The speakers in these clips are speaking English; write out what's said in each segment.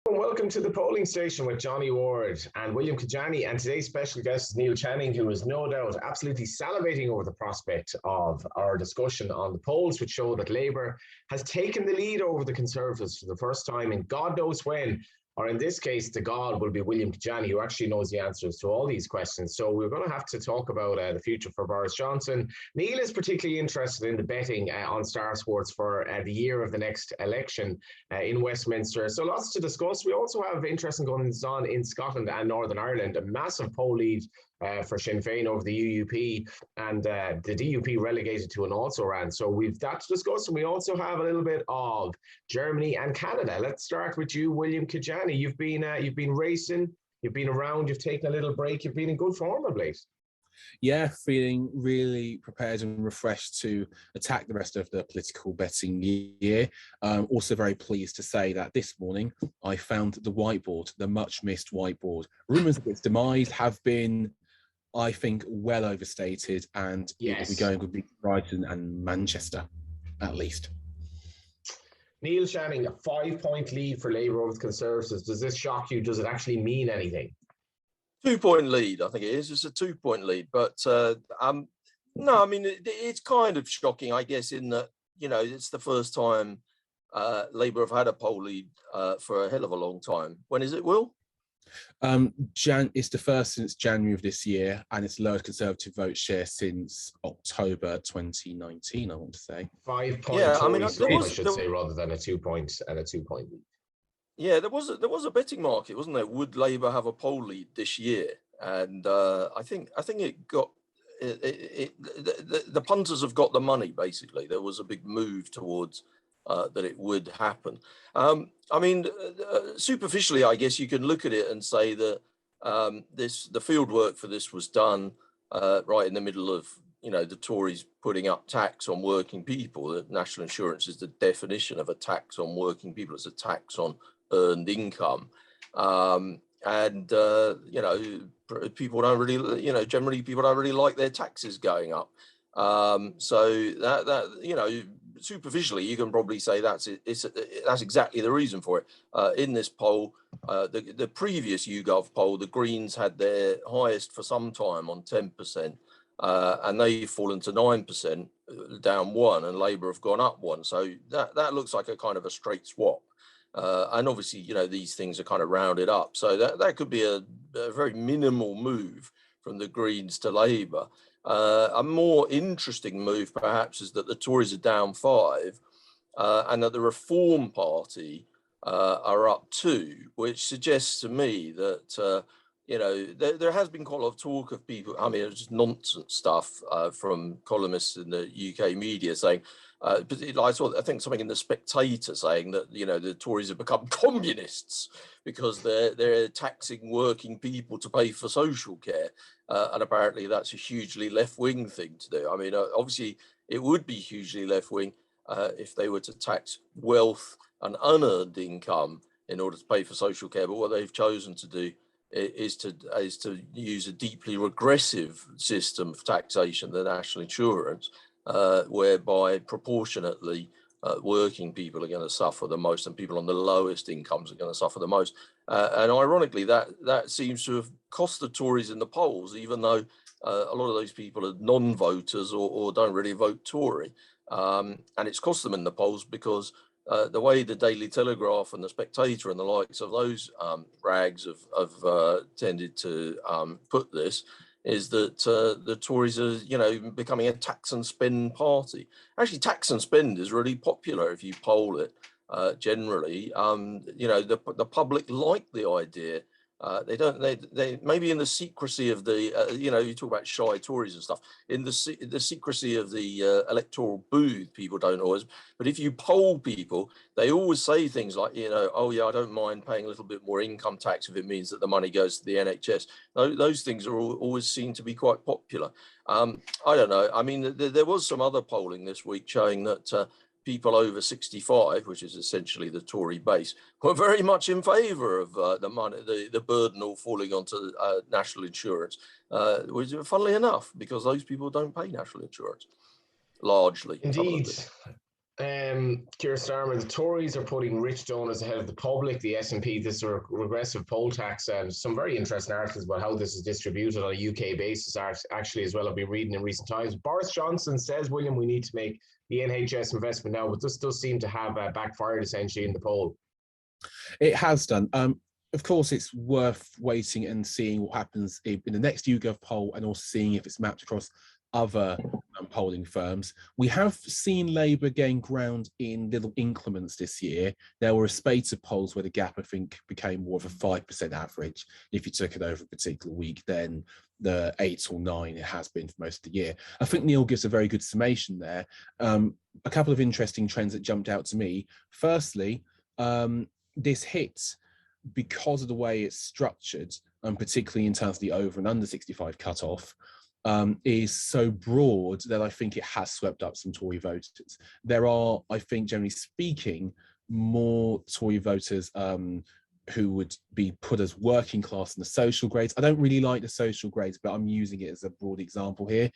Welcome to the polling station with Johnny Ward and William Kedjanyi. And today's special guest is Neil Channing, who is no doubt absolutely salivating over the prospect of our discussion on the polls, which show that Labour has taken the lead over the Conservatives for the first time in God knows when. Or in this case, the God will be William Kedjanyi, who actually knows the answers to all these questions. So we're going to have to talk about the future for Boris Johnson. Neil is particularly interested in the betting on Star Sports for the year of the next election in Westminster. So lots to discuss. We also have interesting goings on in Scotland and Northern Ireland. A massive poll lead for Sinn Féin over the UUP, and the DUP relegated to an also-ran. So we've that to discuss, and we also have a little bit of Germany and Canada. Let's start with you, William Kedjanyi. You've been racing, you've been around, you've taken a little break, you've been in good form of late. Yeah, feeling really prepared and refreshed to attack the rest of the political betting year. Also very pleased to say that this morning I found the whiteboard, the much missed whiteboard. Rumours of its demise have been, I think, well overstated, and It will be going to be Brighton and Manchester, at least. Neil Channing, a 5-point lead for Labour over the Conservatives. Does this shock you? Does it actually mean anything? 2-point lead, I think it is. It's a 2-point lead, but no, I mean it's kind of shocking, I guess, in that it's the first time Labour have had a poll lead for a hell of a long time. When is it, Will? It's the first since January of this year, and it's lowest Conservative vote share since October 2019. I want to say 5 point. Yeah, I mean, I should say, rather than a 2-point and a 2-point lead. Yeah, there was a betting market, wasn't there? Would Labour have a poll lead this year? And I think it got the punters have got the money. Basically, there was a big move towards that it would happen. I mean, superficially, I guess you can look at it and say that the field work for this was done right in the middle of the Tories putting up tax on working people. The national insurance is the definition of a tax on working people. It's a tax on earned income, and people don't really, generally people don't really like their taxes going up. So that superficially, you can probably say that's exactly the reason for it. In this poll, the previous YouGov poll, the Greens had their highest for some time on 10%, and they've fallen to 9%, down 1, and Labour have gone up 1. So that looks like a kind of a straight swap. And obviously, these things are kind of rounded up. So that could be a very minimal move from the Greens to Labour. A more interesting move, perhaps, is that the Tories are down 5 and that the Reform Party are up 2, which suggests to me that, there has been quite a lot of talk of people, I mean, it's just nonsense stuff from columnists in the UK media saying, I think something in The Spectator saying that, the Tories have become communists because they're taxing working people to pay for social care. And apparently that's a hugely left-wing thing to do. I mean, obviously it would be hugely left-wing if they were to tax wealth and unearned income in order to pay for social care. But what they've chosen to do is to use a deeply regressive system of taxation, the national insurance, whereby proportionately working people are going to suffer the most and people on the lowest incomes are going to suffer the most. And ironically, that seems to have cost the Tories in the polls, even though a lot of those people are non-voters or don't really vote Tory. And it's cost them in the polls because the way the Daily Telegraph and the Spectator and the likes of those rags have tended to put this is that the Tories are, becoming a tax and spend party. Actually, tax and spend is really popular if you poll it generally. The public like the idea. They maybe in the secrecy of the, you talk about shy Tories and stuff, in the secrecy of the electoral booth, people don't always, but if you poll people, they always say things like, oh yeah, I don't mind paying a little bit more income tax if it means that the money goes to the NHS. Those things are always seen to be quite popular. I don't know. I mean, there was some other polling this week showing that people over 65, which is essentially the Tory base, were very much in favour of the money, the burden all falling onto national insurance, which, funnily enough, because those people don't pay national insurance, largely. Indeed. Keir Starmer, the Tories are putting rich donors ahead of the public. The SNP, this regressive poll tax, and some very interesting articles about how this is distributed on a UK basis. Actually, as well, I've been reading in recent times. Boris Johnson says, William, we need to make the NHS investment now, but this does seem to have backfired essentially in the poll. It has done. Of course, it's worth waiting and seeing what happens in the next YouGov poll, and also seeing if it's mapped across other polling firms. We have seen Labour gain ground in little increments this year. There were a spate of polls where the gap, I think, became more of a 5% average. If you took it over a particular week, then the 8 or 9 it has been for most of the year. I think Neil gives a very good summation there. A couple of interesting trends that jumped out to me. Firstly, this hit, because of the way it's structured, and particularly in terms of the over and under 65 cutoff, is so broad that I think it has swept up some Tory voters. There are, I think, generally speaking, more Tory voters who would be put as working class in the social grades. I don't really like the social grades, but I'm using it as a broad example here.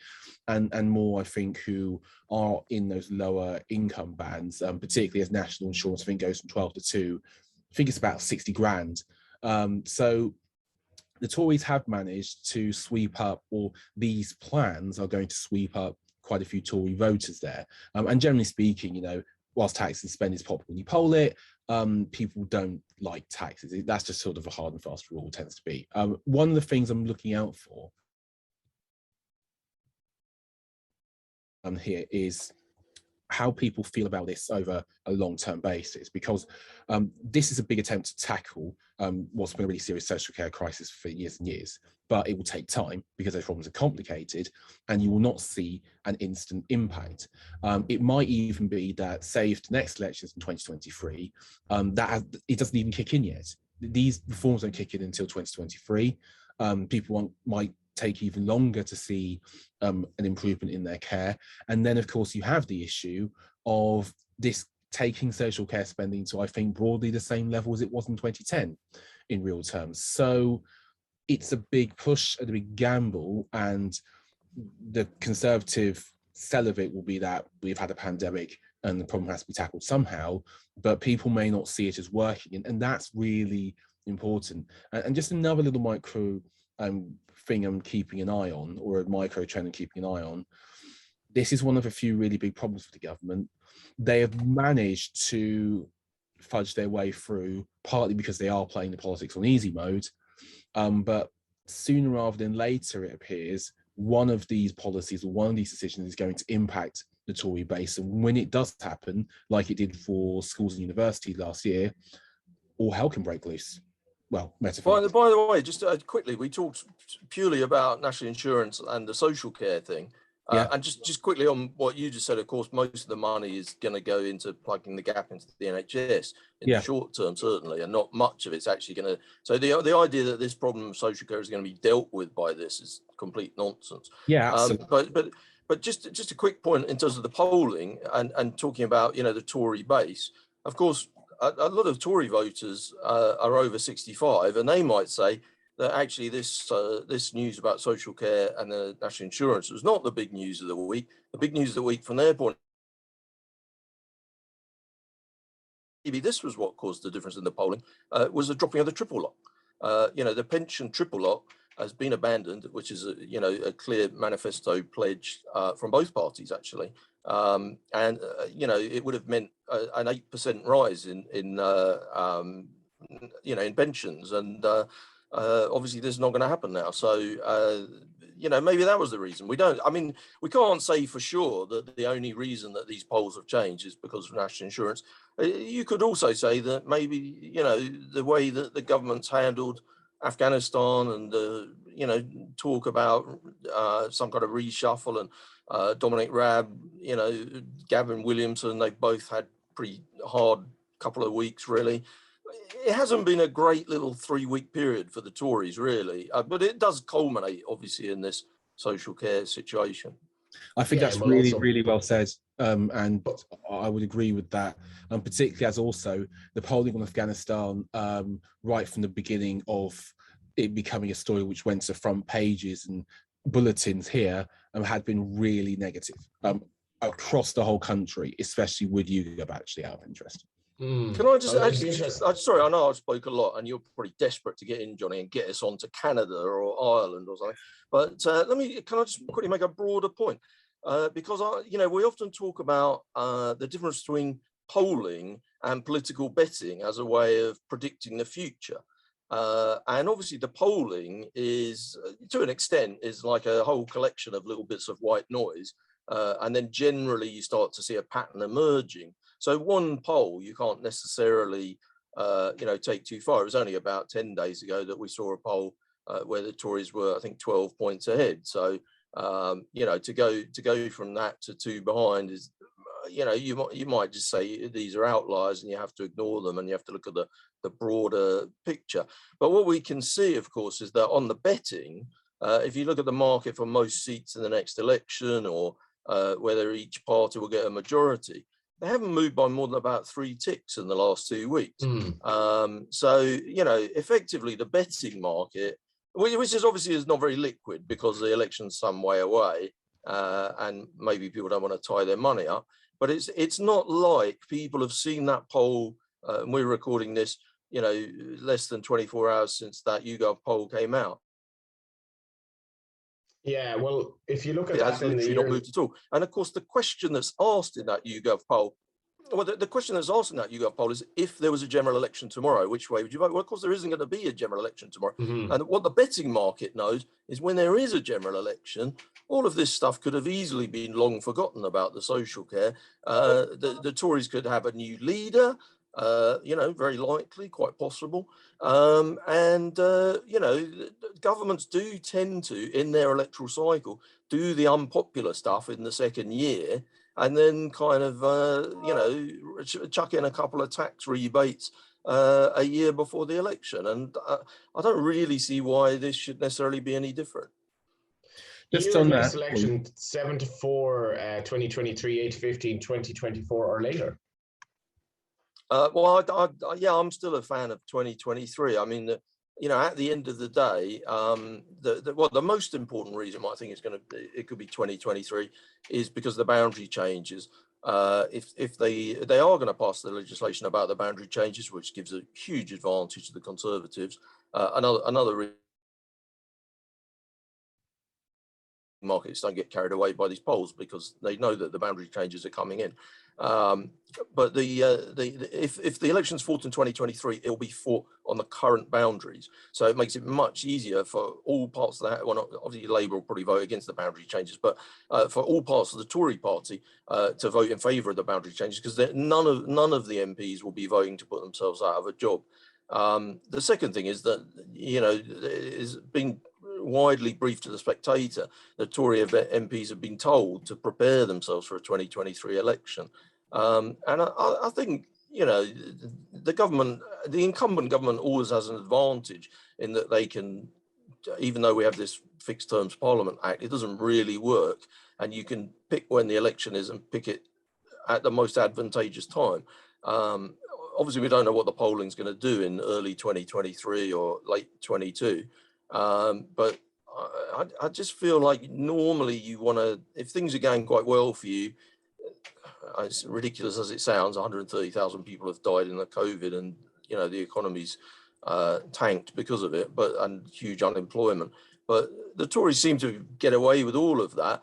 And more, I think, who are in those lower income bands, particularly as national insurance, I think, goes from 12 to 2. I think it's about 60 grand. So the Tories have managed to sweep up, or these plans are going to sweep up quite a few Tory voters there. And generally speaking, you know, whilst tax and spend is popular when you poll it, people don't like taxes. That's just sort of a hard and fast rule, tends to be. One of the things I'm looking out for here is how people feel about this over a long-term basis, because this is a big attempt to tackle what's been a really serious social care crisis for years and years, but it will take time because those problems are complicated, and you will not see an instant impact. It might even be that, say, if the next elections in 2023, it doesn't even kick in yet. These reforms don't kick in until 2023. People might take even longer to see an improvement in their care. And then, of course, you have the issue of this taking social care spending to, I think, broadly the same level as it was in 2010 in real terms. So it's a big push and a big gamble, and the Conservative sell of it will be that we've had a pandemic and the problem has to be tackled somehow, but people may not see it as working, and that's really important. And just another little micro thing I'm keeping an eye on, or a micro trend I'm keeping an eye on. This is one of a few really big problems for the government. They have managed to fudge their way through, partly because they are playing the politics on easy mode, but sooner rather than later, it appears, one of these policies or one of these decisions is going to impact the Tory base. And when it does happen, like it did for schools and universities last year, all hell can break loose. Well, metaphorically. By the way, just quickly, we talked purely about national insurance and the social care thing. Yeah. And just quickly on what you just said, of course, most of the money is going to go into plugging the gap into the NHS in the short term, certainly, and not much of it's actually going to. So the idea that this problem of social care is going to be dealt with by this is complete nonsense. Yeah, absolutely. But just a quick point in terms of the polling and talking about, you know, the Tory base. Of course, a lot of Tory voters are over 65, and they might say that actually this news about social care and the national insurance was not the big news of the week. The big news of the week from their point, maybe this was what caused the difference in the polling, was the dropping of the triple lock. You know, the pension triple lock has been abandoned, which is a clear manifesto pledge from both parties, actually. You know, it would have meant an 8% rise in pensions, and obviously this is not going to happen now. So you know, maybe that was the reason. We can't say for sure that the only reason that these polls have changed is because of national insurance. You could also say that maybe, you know, the way that the government's handled Afghanistan and talk about some kind of reshuffle, and Dominic Raab, you know, Gavin Williamson, they both had pretty hard couple of weeks, really. It hasn't been a great little 3-week period for the Tories, really, but it does culminate, obviously, in this social care situation. I think that's really, really well said, and I would agree with that, and particularly as also the polling on Afghanistan, right from the beginning of it becoming a story which went to front pages and bulletins here, had been really negative. across the whole country, especially with YouGov actually out of interest? Can I just actually, sorry, I know I spoke a lot and you're pretty desperate to get in, Johnny, and get us on to Canada or Ireland or something. But can I just quickly make a broader point? Because we often talk about the difference between polling and political betting as a way of predicting the future. And obviously the polling is, to an extent, is like a whole collection of little bits of white noise. And then generally you start to see a pattern emerging. So one poll you can't necessarily, take too far. It was only about 10 days ago that we saw a poll where the Tories were, I think, 12 points ahead. So, to go from that to 2 behind is, you might just say these are outliers and you have to ignore them and you have to look at the broader picture. But what we can see, of course, is that on the betting, if you look at the market for most seats in the next election or whether each party will get a majority, they haven't moved by more than about 3 ticks in the last 2 weeks. So, effectively the betting market, which is obviously is not very liquid because the election's some way away and maybe people don't want to tie their money up, but it's not like people have seen that poll, and we're recording this, less than 24 hours since that YouGov poll came out. Yeah, well, if you look at it has literally not moved at all. And of course, the question that's asked in that YouGov poll, the question that's asked in that YouGov poll is if there was a general election tomorrow, which way would you vote? Well, of course, there isn't going to be a general election tomorrow. And what the betting market knows is when there is a general election, all of this stuff could have easily been long forgotten about the social care. The Tories could have a new leader. Very likely, quite possible. Governments do tend to, in their electoral cycle, do the unpopular stuff in the second year and then kind of, chuck in a couple of tax rebates a year before the election. And I don't really see why this should necessarily be any different. Just on that election, 7-4, 2023, 8-15, 2024 or later. I'm still a fan of 2023. I mean, at the end of the day, the most important reason I think it could be 2023 is because the boundary changes. If they are going to pass the legislation about the boundary changes, which gives a huge advantage to the Conservatives, another markets don't get carried away by these polls because they know that the boundary changes are coming in. But if the election's fought in 2023, it'll be fought on the current boundaries. So it makes it much easier for all parts of that. Well, obviously Labour will probably vote against the boundary changes, but for all parts of the Tory party to vote in favour of the boundary changes, because none of the MPs will be voting to put themselves out of a job. The second thing is that, is being widely briefed to the Spectator, the Tory MPs have been told to prepare themselves for a 2023 election. And I think, the incumbent government always has an advantage in that they can, even though we have this Fixed Terms Parliament Act, it doesn't really work. And you can pick when the election is and pick it at the most advantageous time. Obviously, we don't know what the polling is going to do in early 2023 or late 22. But I just feel like normally you want to, if things are going quite well for you, as ridiculous as it sounds, 130,000 people have died in the COVID and, the economy's tanked because of it, and huge unemployment. But the Tories seem to get away with all of that.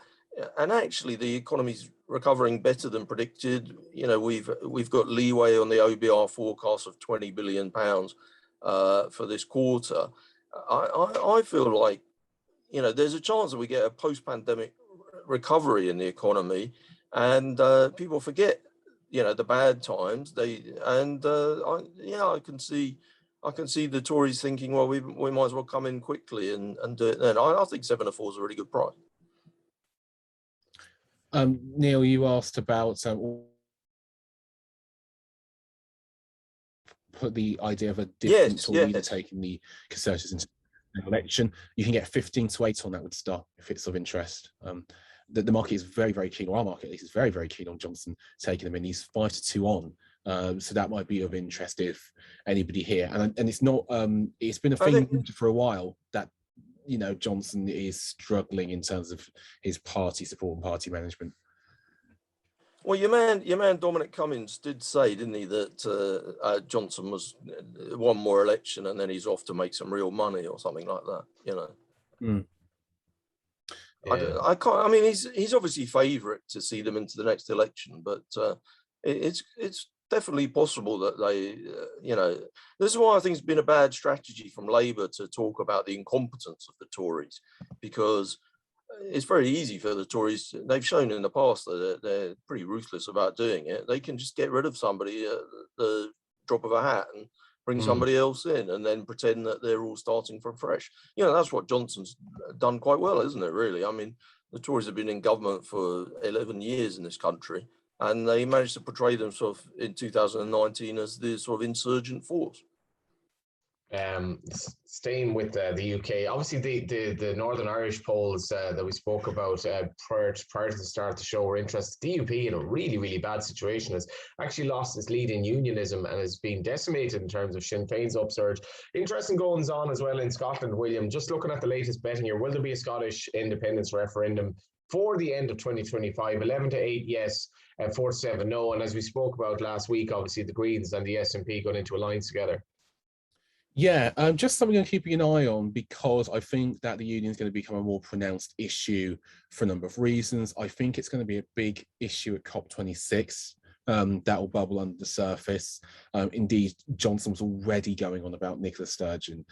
And actually the economy's recovering better than predicted. We've got leeway on the OBR forecast of £20 billion for this quarter. I feel like, there's a chance that we get a post-pandemic recovery in the economy, and people forget, the bad times. I can see the Tories thinking, well, we might as well come in quickly and do it then. I think 7-4 is a really good price. Neil, you asked about put the idea of a different leader taking the Conservatives into an election. You can get 15 to 8 on that would start if it's of interest. The market is very, very keen, or our market at least is very, very keen on Johnson taking them in. He's 5 to 2 on. So that might be of interest if anybody here. And it's not, it's been a thing for a while that, Johnson is struggling in terms of his party support and party management. Well, your man Dominic Cummings did say, didn't he, that Johnson was one more election and then he's off to make some real money or something like that. You know, I can't. I mean, he's obviously favourite to see them into the next election, but it's definitely possible that they, you know, this is why I think it's been a bad strategy from Labour to talk about the incompetence of the Tories, because it's very easy for the Tories. They've shown in the past that they're pretty ruthless about doing it. They can just get rid of somebody at the drop of a hat and bring somebody else in and then pretend that they're all starting from fresh. You know, that's what Johnson's done quite well, isn't it, really? I mean, the Tories have been in government for 11 years in this country, and they managed to portray themselves in 2019 as the sort of insurgent force. Staying with the UK, obviously the Northern Irish polls that we spoke about prior to the start of the show were interesting. DUP in a really bad situation has actually lost its lead in unionism and has been decimated in terms of Sinn Féin's upsurge. Interesting goings on as well in Scotland, William. Just looking at the latest betting here, will there be a Scottish independence referendum for the end of 2025? 11-8 yes, 4-7 no. And as we spoke about last week, obviously the Greens and the SNP going into alliance together. Yeah, just something I'm keeping an eye on, because I think that the union is going to become a more pronounced issue for a number of reasons. I think it's going to be a big issue at COP26. That will bubble under the surface. Indeed, Johnson was already going on about Nicola Sturgeon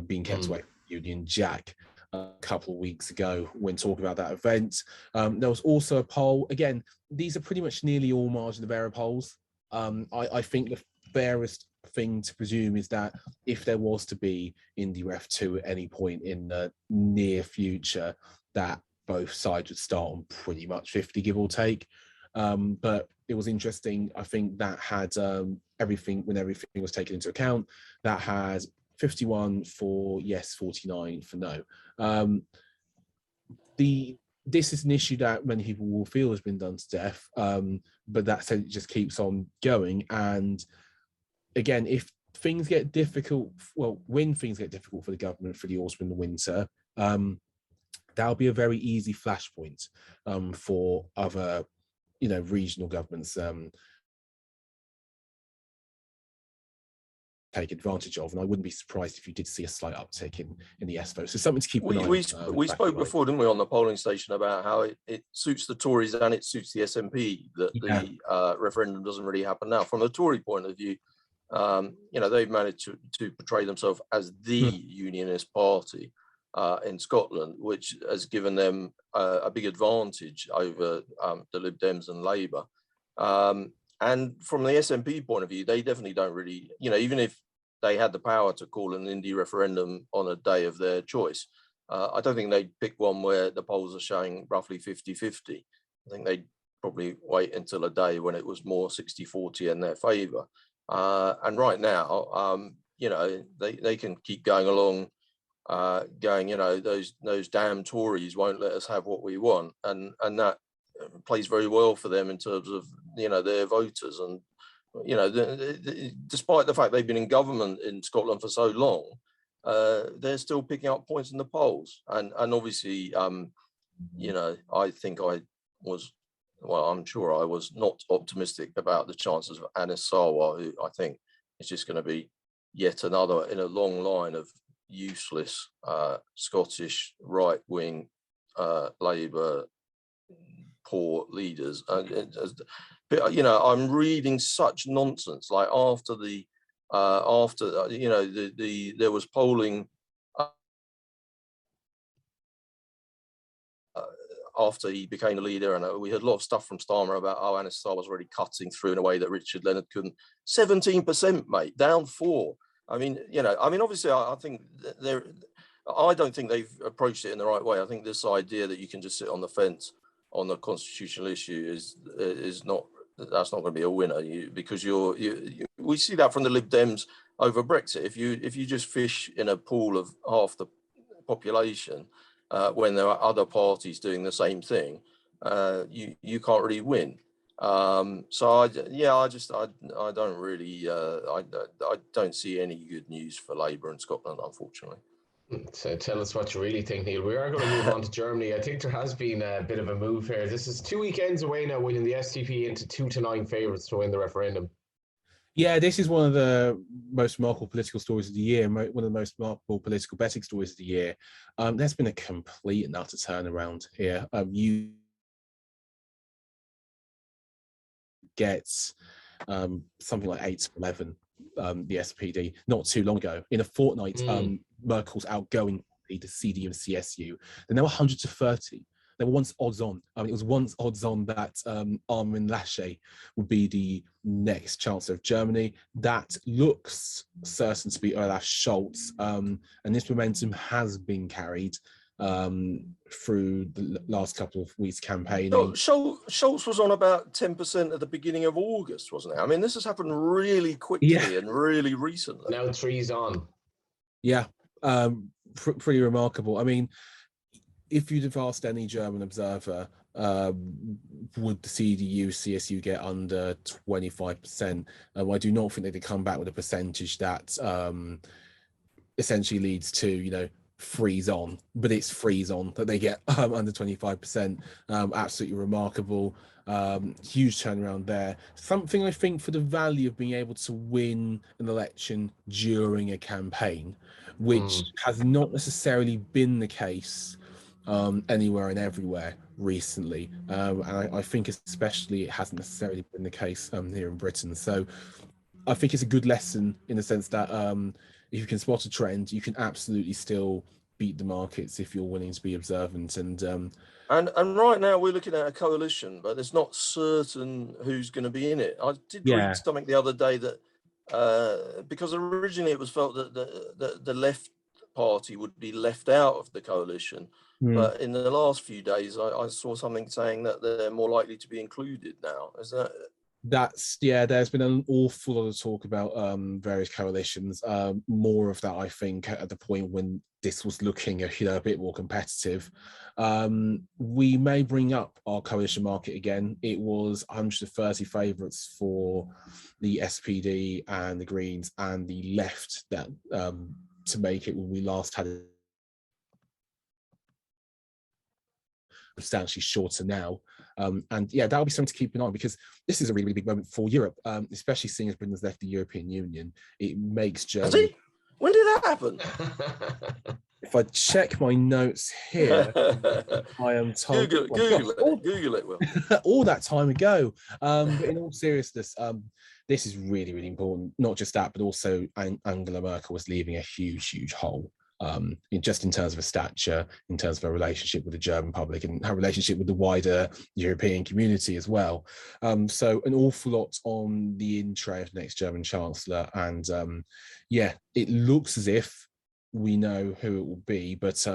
being kept away from Union Jack a couple of weeks ago when talking about that event. There was also a poll. Again, these are pretty much nearly all margin of error polls. I think the fairest thing to presume is that if there was to be Indy Ref 2 at any point in the near future, that both sides would start on pretty much 50, give or take. But it was interesting. I think that had everything was taken into account, that has 51 for yes, 49 for no. This is an issue that many people will feel has been done to death, but that said, it just keeps on going. And again, if things get difficult, when things get difficult for the government for the autumn and the winter, that'll be a very easy flashpoint for other, regional governments take advantage of. And I wouldn't be surprised if you did see a slight uptick in the yes vote. So something to keep an eye on. We spoke before, didn't we, on the polling station about how it suits the Tories and it suits the SNP that the referendum doesn't really happen now. From the Tory point of view, they've managed to portray themselves as the unionist party in Scotland, which has given them a big advantage over the Lib Dems and Labour. And from the SNP point of view, they definitely don't really, even if they had the power to call an Indy referendum on a day of their choice, I don't think they'd pick one where the polls are showing roughly 50-50. I think they'd probably wait until a day when it was more 60-40 in their favour. And right now, they can keep going along, those damn Tories won't let us have what we want. And that plays very well for them in terms of, their voters. And, despite the fact they've been in government in Scotland for so long, they're still picking up points in the polls. And obviously, I think I'm sure I was not optimistic about the chances of Anis Sarwar, who I think is just going to be yet another in a long line of useless Scottish right-wing Labour poor leaders. I'm reading such nonsense. Like there was polling after he became the leader, and we had a lot of stuff from Starmer about Anis Sarwar was already cutting through in a way that Richard Leonard couldn't. 17%, mate, down 4. Obviously, I think I don't think they've approached it in the right way. I think this idea that you can just sit on the fence on the constitutional issue is not going to be a winner. Because we see that from the Lib Dems over Brexit. If you just fish in a pool of half the population, when there are other parties doing the same thing, you can't really win. I don't really, I don't see any good news for Labour in Scotland, unfortunately. So tell us what you really think, Neil. We are going to move on to Germany. I think there has been a bit of a move here. This is 2 weekends away now, William. The STP into 2-9 favourites to win the referendum. Yeah, this is one of the most remarkable political stories of the year, one of the most remarkable political betting stories of the year. There's been a complete and utter turnaround here. You get something like 8-11, the SPD, not too long ago. In a fortnight, Merkel's outgoing the CDU and CSU, they're now 100-30. They were once odds on. I mean, it was once odds on that Armin Laschet would be the next Chancellor of Germany. That looks certain to be Olaf Scholz, and this momentum has been carried through the last couple of weeks campaigning. No, Scholz was on about 10% at the beginning of August, wasn't it? I mean, this has happened really quickly and really recently. Now 3's on. Yeah, pretty remarkable. I mean, if you'd have asked any German observer, would the CDU, CSU get under 25%? I do not think they'd come back with a percentage that essentially leads to, freeze on, but it's freeze on that they get under 25%. Absolutely remarkable. Huge turnaround there. Something I think for the value of being able to win an election during a campaign, which has not necessarily been the case anywhere and everywhere recently, and I think especially it hasn't necessarily been the case here in Britain. So I think it's a good lesson in the sense that if you can spot a trend, you can absolutely still beat the markets if you're willing to be observant. And right now we're looking at a coalition, but it's not certain who's going to be in it. I did read something the other day that because originally it was felt that the left party would be left out of the coalition. But in the last few days, I saw something saying that they're more likely to be included now. Is that? There's been an awful lot of talk about various coalitions. More of that, I think, at the point when this was looking a bit more competitive. We may bring up our coalition market again. It was 130 favourites for the SPD and the Greens and the left that to make it when we last had it. Substantially shorter now, and that'll be something to keep an eye on, because this is a really, really big moment for Europe, especially seeing as Britain's left the European Union. It makes Germany. When did that happen? If I check my notes here, I am told Google it, Will. all that time ago. But in all seriousness, this is really, really important. Not just that, but also Angela Merkel was leaving a huge, huge hole. In terms of her stature, in terms of her relationship with the German public and her relationship with the wider European community as well. So an awful lot on the in tray of the next German Chancellor. And it looks as if we know who it will be. But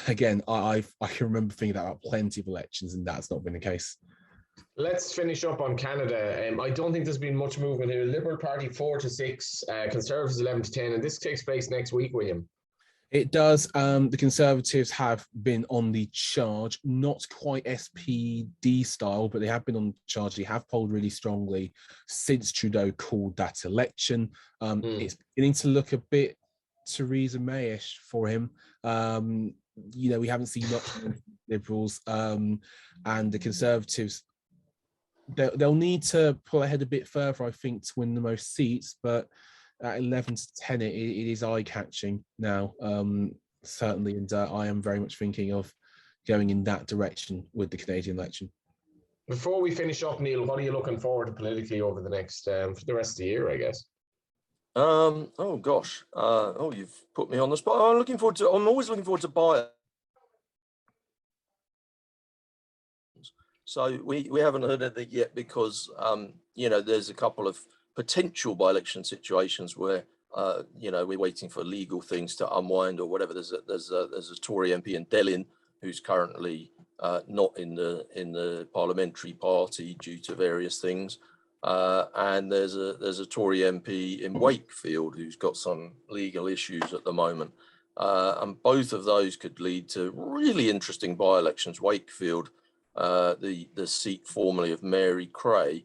again, I can remember thinking about plenty of elections, and that's not been the case. Let's finish up on Canada. I don't think there's been much movement here. Liberal Party 4-6, Conservatives 11-10, and this takes place next week, William. It does. The Conservatives have been on the charge, not quite SPD style, but they have been on the charge. They have polled really strongly since Trudeau called that election. It's beginning to look a bit Theresa May-ish for him. We haven't seen much from Liberals, and the Conservatives, they'll need to pull ahead a bit further, I think, to win the most seats, but at 11-10, it is eye-catching now, certainly, and I am very much thinking of going in that direction with the Canadian election. Before we finish up, Neil, what are you looking forward to politically over the next, for the rest of the year, I guess? Oh gosh, you've put me on the spot. I'm always looking forward to buy. So we haven't heard anything yet because there's a couple of potential by-election situations where we're waiting for legal things to unwind or whatever. There's a Tory MP in Delin who's currently not in the parliamentary party due to various things, and there's a Tory MP in Wakefield who's got some legal issues at the moment, and both of those could lead to really interesting by-elections. Wakefield, the seat formerly of Mary Cray.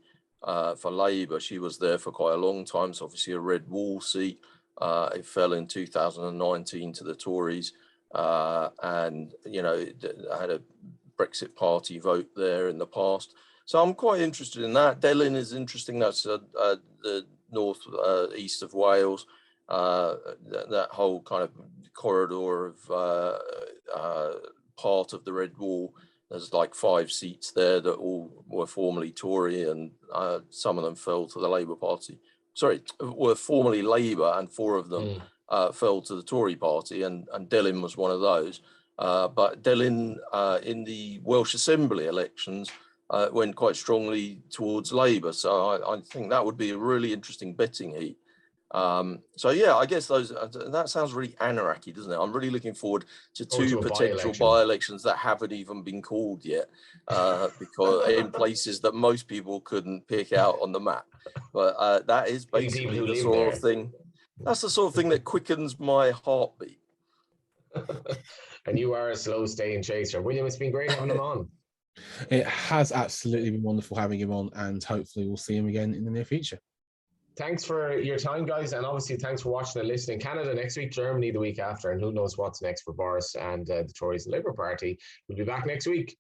For Labour, she was there for quite a long time, so obviously a red wall seat. It fell in 2019 to the Tories, and I had a Brexit Party vote there in the past. So I'm quite interested in that. Delyn is interesting. That's the north east of Wales. That whole kind of corridor of part of the Red Wall. There's like 5 seats there that all were formerly Tory, and some of them fell to the Labour Party. Sorry, were formerly Labour, and 4 of them fell to the Tory Party, and Delyn was one of those. But Delyn in the Welsh Assembly elections went quite strongly towards Labour. So I think that would be a really interesting betting heat. So yeah, I guess that sounds really anarchy, doesn't it? I'm really looking forward to 2 potential by-elections that haven't even been called yet, because in places that most people couldn't pick out on the map. But that is basically the sort of thing. That's the sort of thing that quickens my heartbeat. And you are a slow staying chaser, William. It's been great having him on. It has absolutely been wonderful having him on, and hopefully we'll see him again in the near future. Thanks for your time, guys, and obviously thanks for watching and listening. Canada next week, Germany the week after, and who knows what's next for Boris and the Tories and Labour Party. We'll be back next week.